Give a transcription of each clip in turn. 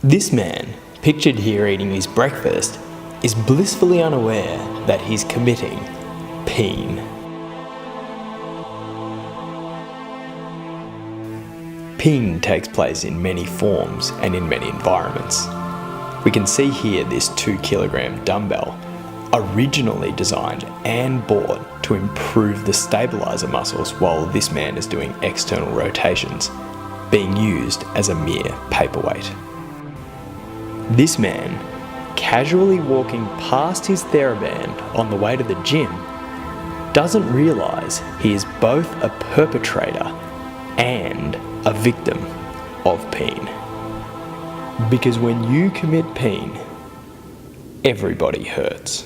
This man, pictured here eating his breakfast, is blissfully unaware that he's committing peen. Peen takes place in many forms and in many environments. We can see here this 2-kilogram dumbbell, originally designed and bought to improve the stabilizer muscles while this man is doing external rotations, being used as a mere paperweight. This man, casually walking past his TheraBand on the way to the gym, doesn't realise he is both a perpetrator and a victim of peen. Because when you commit peen, everybody hurts.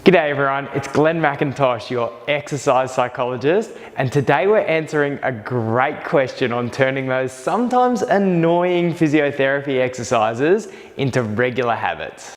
G'day everyone, it's Glenn Mackintosh, your exercise psychologist, and today we're answering a great question on turning those sometimes annoying physiotherapy exercises into regular habits.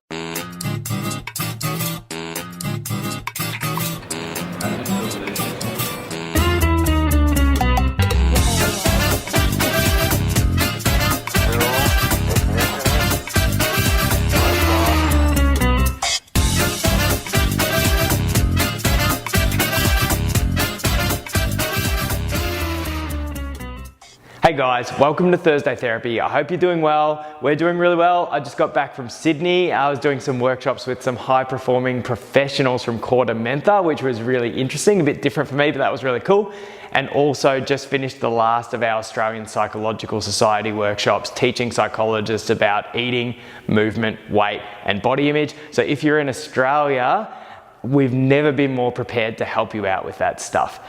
Hey guys, welcome to Thursday Therapy. I hope you're doing well. We're doing really well. I just got back from Sydney. I was doing some workshops with some high-performing professionals from Core to Mentha, which was really interesting, a bit different for me, but that was really cool. And also just finished the last of our Australian Psychological Society workshops, teaching psychologists about eating, movement, weight, and body image. So if you're in Australia, we've never been more prepared to help you out with that stuff.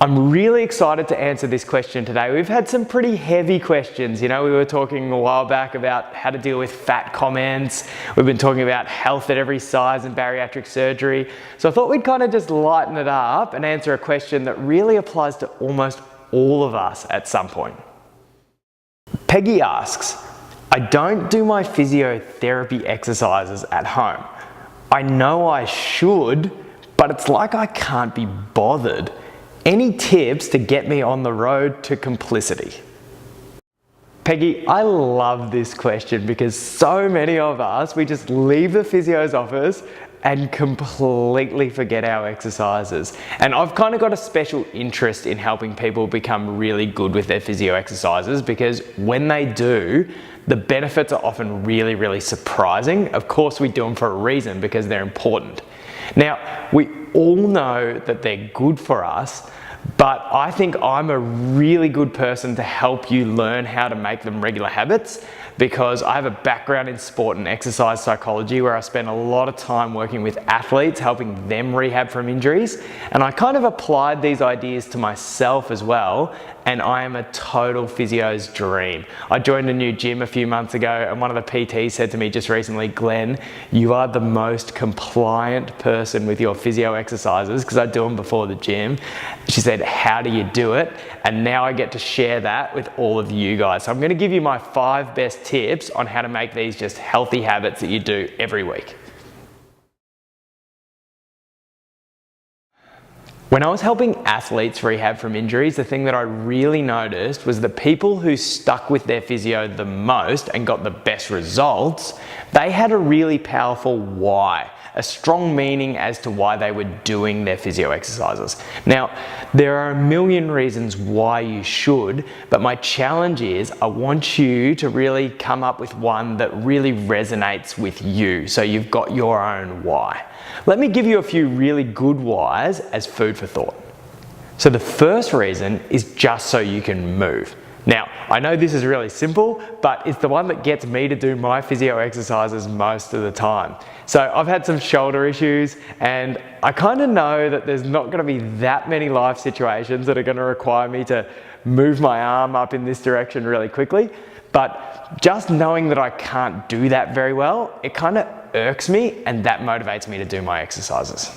I'm really excited to answer this question today. We've had some pretty heavy questions. You know, we were talking a while back about how to deal with fat comments. We've been talking about health at every size and bariatric surgery. So I thought we'd kind of just lighten it up and answer a question that really applies to almost all of us at some point. Peggy asks, I don't do my physiotherapy exercises at home. I know I should, but it's like I can't be bothered. Any tips to get me on the road to complicity? Peggy, I love this question because so many of us, we just leave the physio's office and completely forget our exercises. And I've kind of got a special interest in helping people become really good with their physio exercises because when they do, the benefits are often really, really surprising. Of course, we do them for a reason because they're important. Now, we all know that they're good for us, but I think I'm a really good person to help you learn how to make them regular habits because I have a background in sport and exercise psychology where I spend a lot of time working with athletes, helping them rehab from injuries. And I kind of applied these ideas to myself as well, and I am a total physio's dream. I joined a new gym a few months ago and one of the PTs said to me just recently, Glenn, you are the most compliant person with your physio exercises because I do them before the gym. She said, how do you do it? And now I get to share that with all of you guys. So I'm going to give you my 5 best tips on how to make these just healthy habits that you do every week. When I was helping athletes rehab from injuries, the thing that I really noticed was the people who stuck with their physio the most and got the best results, they had a really powerful why, a strong meaning as to why they were doing their physio exercises. Now, there are a million reasons why you should, but my challenge is I want you to really come up with one that really resonates with you, so you've got your own why. Let me give you a few really good whys as food for thought. So the first reason is just so you can move. Now, I know this is really simple, but it's the one that gets me to do my physio exercises most of the time. So I've had some shoulder issues and I kind of know that there's not going to be that many life situations that are going to require me to move my arm up in this direction really quickly. But just knowing that I can't do that very well, it kind of irks me and that motivates me to do my exercises.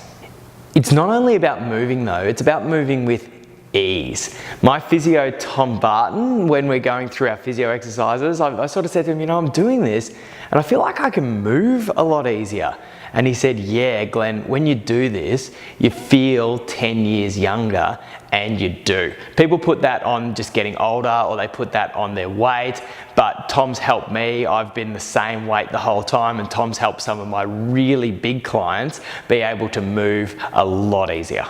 It's not only about moving though, it's about moving with ease. My physio, Tom Barton, when we're going through our physio exercises, I sort of said to him, I'm doing this and I feel like I can move a lot easier. And he said, yeah, Glenn, when you do this, you feel 10 years younger, and you do. People put that on just getting older, or they put that on their weight, but Tom's helped me. I've been the same weight the whole time, and Tom's helped some of my really big clients be able to move a lot easier.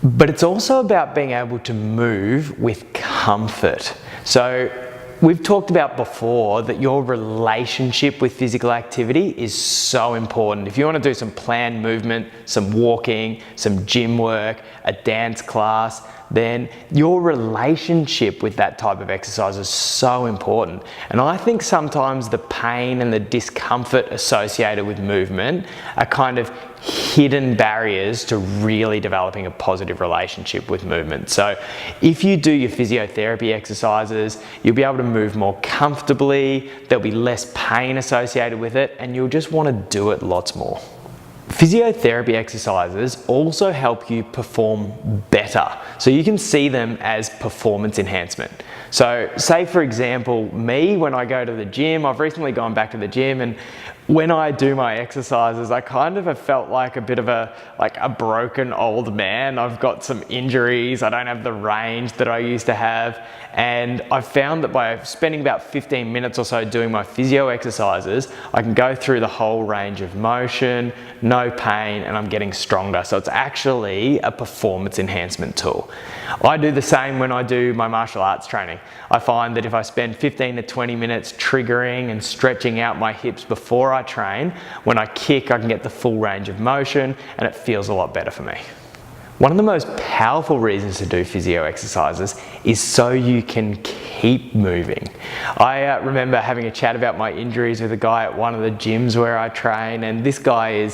But it's also about being able to move with comfort. So we've talked about before that your relationship with physical activity is so important. If you want to do some planned movement, some walking, some gym work, a dance class, then your relationship with that type of exercise is so important. And I think sometimes the pain and the discomfort associated with movement are kind of hidden barriers to really developing a positive relationship with movement. So if you do your physiotherapy exercises, you'll be able to move more comfortably, there'll be less pain associated with it, and you'll just want to do it lots more. Physiotherapy exercises also help you perform better. So you can see them as performance enhancement. So say for example, me, when I go to the gym, I've recently gone back to the gym, and when I do my exercises, I kind of have felt like a bit of a broken old man. I've got some injuries, I don't have the range that I used to have, and I've found that by spending about 15 minutes or so doing my physio exercises, I can go through the whole range of motion, no pain, and I'm getting stronger. So it's actually a performance enhancement tool. I do the same when I do my martial arts training. I find that if I spend 15 to 20 minutes triggering and stretching out my hips before I train, when I kick, I can get the full range of motion, and it feels a lot better for me. One of the most powerful reasons to do physio exercises is so you can keep moving. I remember having a chat about my injuries with a guy at one of the gyms where I train, and this guy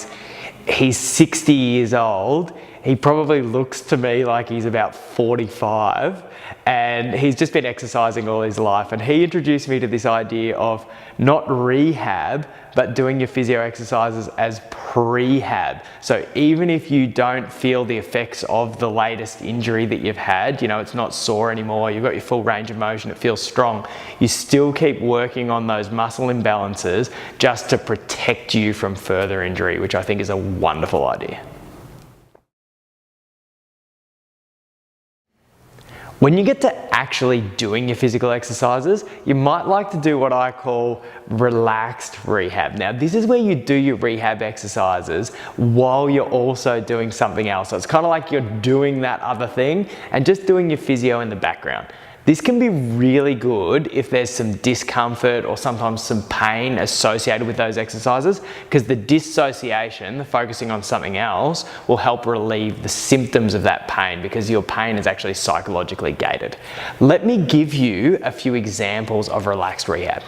he's 60 years old. He probably looks to me like he's about 45, and he's just been exercising all his life. And he introduced me to this idea of not rehab, but doing your physio exercises as prehab. So even if you don't feel the effects of the latest injury that you've had, it's not sore anymore, you've got your full range of motion, it feels strong, you still keep working on those muscle imbalances just to protect you from further injury, which I think is a wonderful idea. When you get to actually doing your physical exercises, you might like to do what I call relaxed rehab. Now, this is where you do your rehab exercises while you're also doing something else. So it's kind of like you're doing that other thing and just doing your physio in the background. This can be really good if there's some discomfort or sometimes some pain associated with those exercises, because the dissociation, the focusing on something else, will help relieve the symptoms of that pain, because your pain is actually psychologically gated. Let me give you a few examples of relaxed rehab.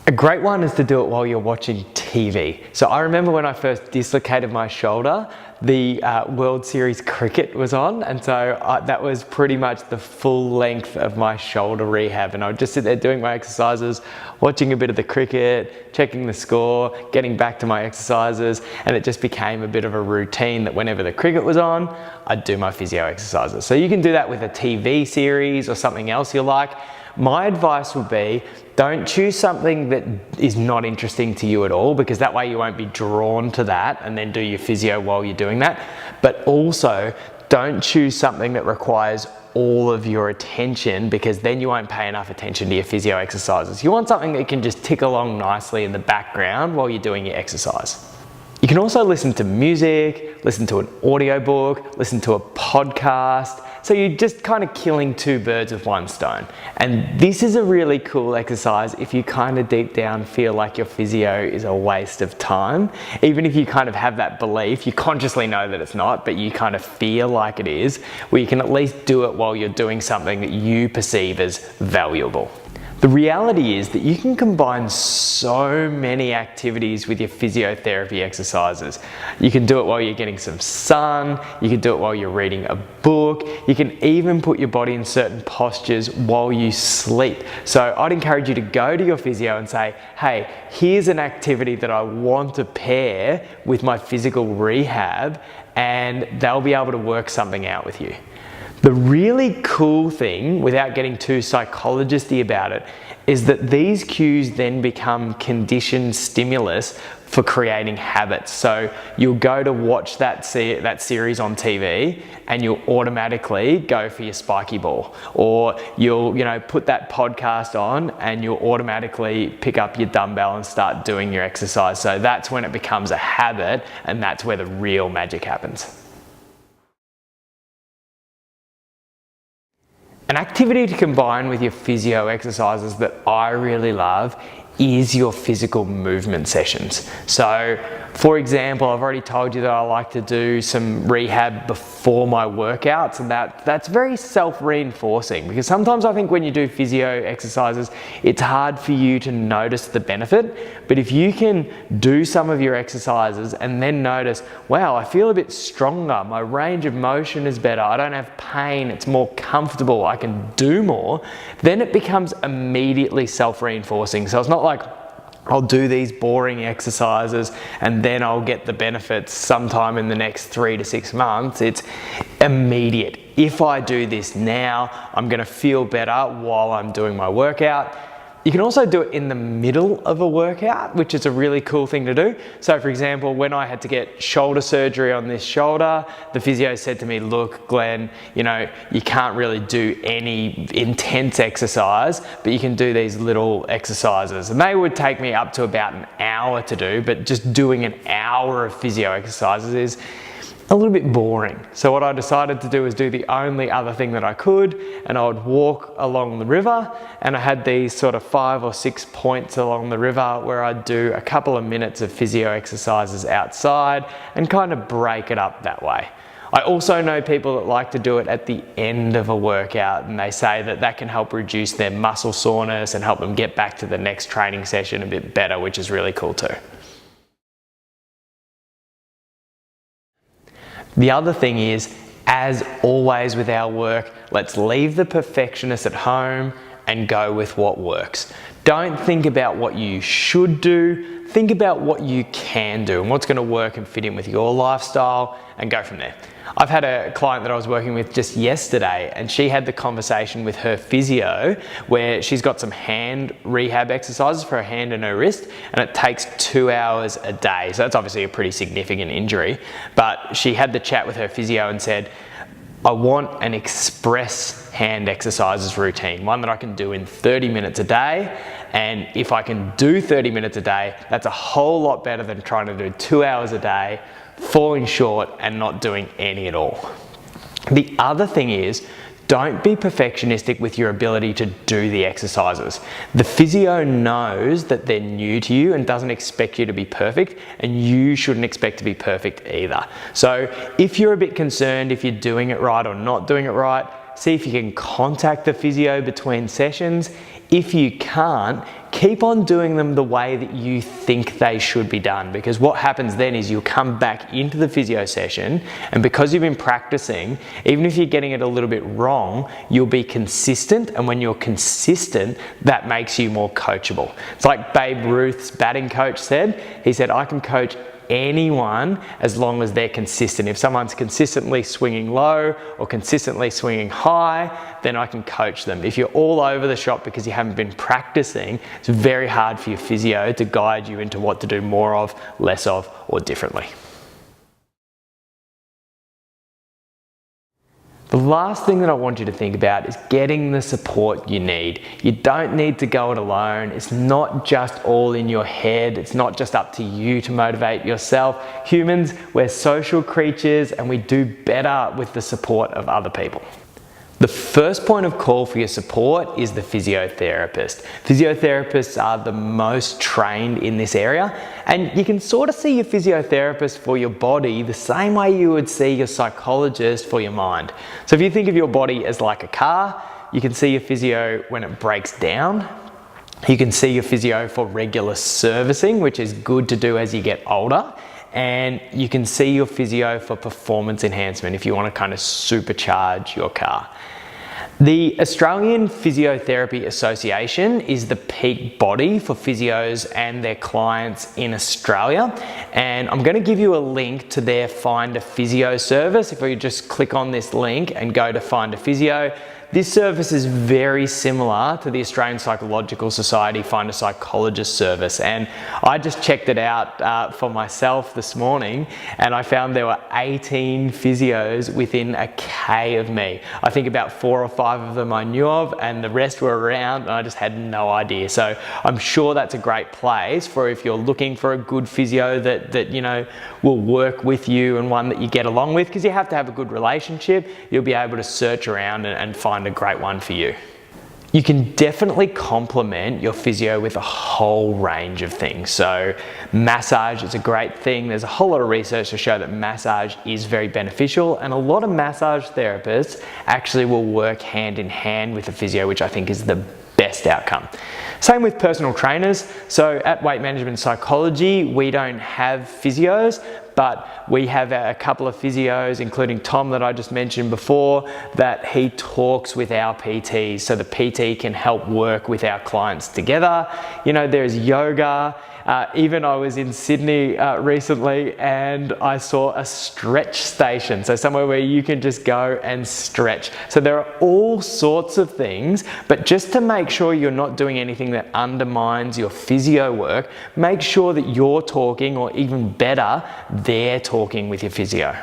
A great one is to do it while you're watching TV. So I remember when I first dislocated my shoulder, the World Series cricket was on, and so that was pretty much the full length of my shoulder rehab, and I would just sit there doing my exercises, watching a bit of the cricket, checking the score, getting back to my exercises, and it just became a bit of a routine that whenever the cricket was on, I'd do my physio exercises. So you can do that with a TV series or something else you like. My advice would be, don't choose something that is not interesting to you at all, because that way you won't be drawn to that and then do your physio while you're doing that. But also, don't choose something that requires all of your attention, because then you won't pay enough attention to your physio exercises. You want something that can just tick along nicely in the background while you're doing your exercise. You can also listen to music, listen to an audiobook, listen to a podcast. So you're just kind of killing two birds with one stone. And this is a really cool exercise if you kind of deep down feel like your physio is a waste of time. Even if you kind of have that belief, you consciously know that it's not, but you kind of feel like it is, where you can at least do it while you're doing something that you perceive as valuable. The reality is that you can combine so many activities with your physiotherapy exercises. You can do it while you're getting some sun, you can do it while you're reading a book, you can even put your body in certain postures while you sleep. So I'd encourage you to go to your physio and say, hey, here's an activity that I want to pair with my physical rehab, and they'll be able to work something out with you. The really cool thing, without getting too psychologist-y about it, is that these cues then become conditioned stimulus for creating habits. So you'll go to watch that series on TV and you'll automatically go for your spiky ball, or you'll put that podcast on and you'll automatically pick up your dumbbell and start doing your exercise. So that's when it becomes a habit, and that's where the real magic happens. An activity to combine with your physio exercises that I really love is your physical movement sessions. So, for example, I've already told you that I like to do some rehab before my workouts, and that's very self-reinforcing, because sometimes I think when you do physio exercises, it's hard for you to notice the benefit. But if you can do some of your exercises and then notice, wow, I feel a bit stronger, my range of motion is better, I don't have pain, it's more comfortable, I can do more, then it becomes immediately self-reinforcing. So it's not like I'll do these boring exercises and then I'll get the benefits sometime in the next 3 to 6 months. It's immediate. If I do this now, I'm going to feel better while I'm doing my workout. You can also do it in the middle of a workout, which is a really cool thing to do. So for example, when I had to get shoulder surgery on this shoulder, the physio said to me, look, Glenn, you can't really do any intense exercise, but you can do these little exercises. And they would take me up to about an hour to do, but just doing an hour of physio exercises is a little bit boring. So what I decided to do was do the only other thing that I could, and I would walk along the river, and I had these sort of 5 or 6 points along the river where I'd do a couple of minutes of physio exercises outside and kind of break it up that way. I also know people that like to do it at the end of a workout, and they say that that can help reduce their muscle soreness and help them get back to the next training session a bit better, which is really cool too. The other thing is, as always with our work, let's leave the perfectionist at home and go with what works. Don't think about what you should do, think about what you can do and what's going to work and fit in with your lifestyle, and go from there. I've had a client that I was working with just yesterday, and she had the conversation with her physio where she's got some hand rehab exercises for her hand and her wrist, and it takes 2 hours a day. So that's obviously a pretty significant injury, but she had the chat with her physio and said, I want an express hand exercises routine, one that I can do in 30 minutes a day. And if I can do 30 minutes a day, that's a whole lot better than trying to do 2 hours a day, falling short and not doing any at all. The other thing is, don't be perfectionistic with your ability to do the exercises. The physio knows that they're new to you and doesn't expect you to be perfect, and you shouldn't expect to be perfect either. So if you're a bit concerned if you're doing it right or not doing it right, see if you can contact the physio between sessions. If you can't, keep on doing them the way that you think they should be done, because what happens then is you'll come back into the physio session, and because you've been practicing, even if you're getting it a little bit wrong, you'll be consistent, and when you're consistent, that makes you more coachable. It's like Babe Ruth's batting coach said. He said, I can coach anyone as long as they're consistent. If someone's consistently swinging low or consistently swinging high, then I can coach them. If you're all over the shop because you haven't been practicing, it's very hard for your physio to guide you into what to do more of, less of, or differently. The last thing that I want you to think about is getting the support you need. You don't need to go it alone. It's not just all in your head. It's not just up to you to motivate yourself. Humans, we're social creatures, and we do better with the support of other people. The first point of call for your support is the physiotherapist. Physiotherapists are the most trained in this area, and you can sort of see your physiotherapist for your body the same way you would see your psychologist for your mind. So if you think of your body as like a car, you can see your physio when it breaks down. You can see your physio for regular servicing, which is good to do as you get older. And you can see your physio for performance enhancement if you want to kind of supercharge your car. The Australian Physiotherapy Association is the peak body for physios and their clients in Australia, and I'm going to give you a link to their Find a Physio service. If you just click on this link and go to Find a Physio, this service is very similar to the Australian Psychological Society Find a Psychologist service, and I just checked it out for myself this morning, and I found there were 18 physios within a K of me. I think about 4 or 5 of them I knew of, and the rest were around, and I just had no idea. So I'm sure that's a great place for if you're looking for a good physio that you know will work with you and one that you get along with, because you have to have a good relationship. You'll be able to search around and find a great one for you. You can definitely complement your physio with a whole range of things. So massage is a great thing. There's a whole lot of research to show that massage is very beneficial, and a lot of massage therapists actually will work hand in hand with a physio, which I think is the best outcome. Same with personal trainers. So at Weight Management Psychology, we don't have physios, but we have a couple of physios, including Tom that I just mentioned before, that he talks with our PTs, so the PT can help work with our clients together. You know, there's yoga. Even I was in Sydney recently, and I saw a stretch station, so somewhere where you can just go and stretch. So there are all sorts of things, but just to make sure you're not doing anything that undermines your physio work, make sure that you're talking, or even better, they're talking with your physio.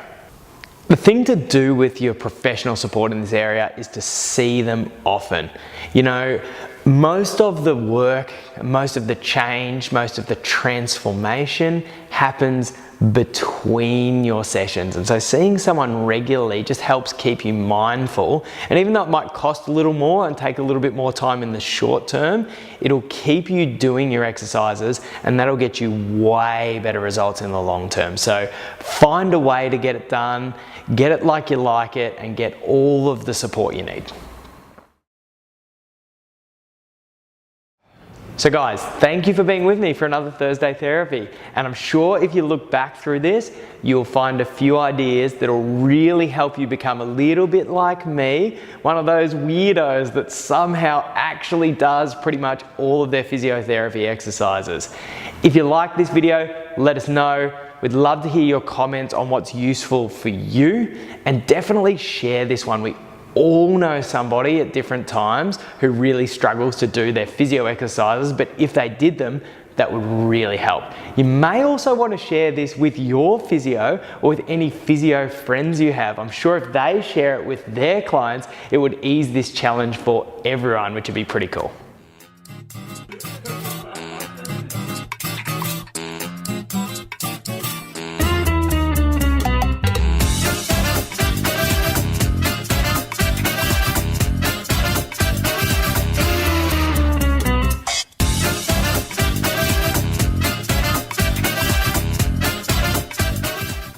The thing to do with your professional support in this area is to see them often. You know, most of the work, most of the change, most of the transformation happens between your sessions. And so seeing someone regularly just helps keep you mindful. And even though it might cost a little more and take a little bit more time in the short term, it'll keep you doing your exercises, and that'll get you way better results in the long term. So find a way to get it done, get it like you like it, and get all of the support you need. So guys, thank you for being with me for another Thursday Therapy. And I'm sure if you look back through this, you'll find a few ideas that'll really help you become a little bit like me, one of those weirdos that somehow actually does pretty much all of their physiotherapy exercises. If you like this video, let us know. We'd love to hear your comments on what's useful for you, and definitely share this one. We all know somebody at different times who really struggles to do their physio exercises, but if they did them, that would really help. You may also want to share this with your physio or with any physio friends you have. I'm sure if they share it with their clients, it would ease this challenge for everyone, which would be pretty cool.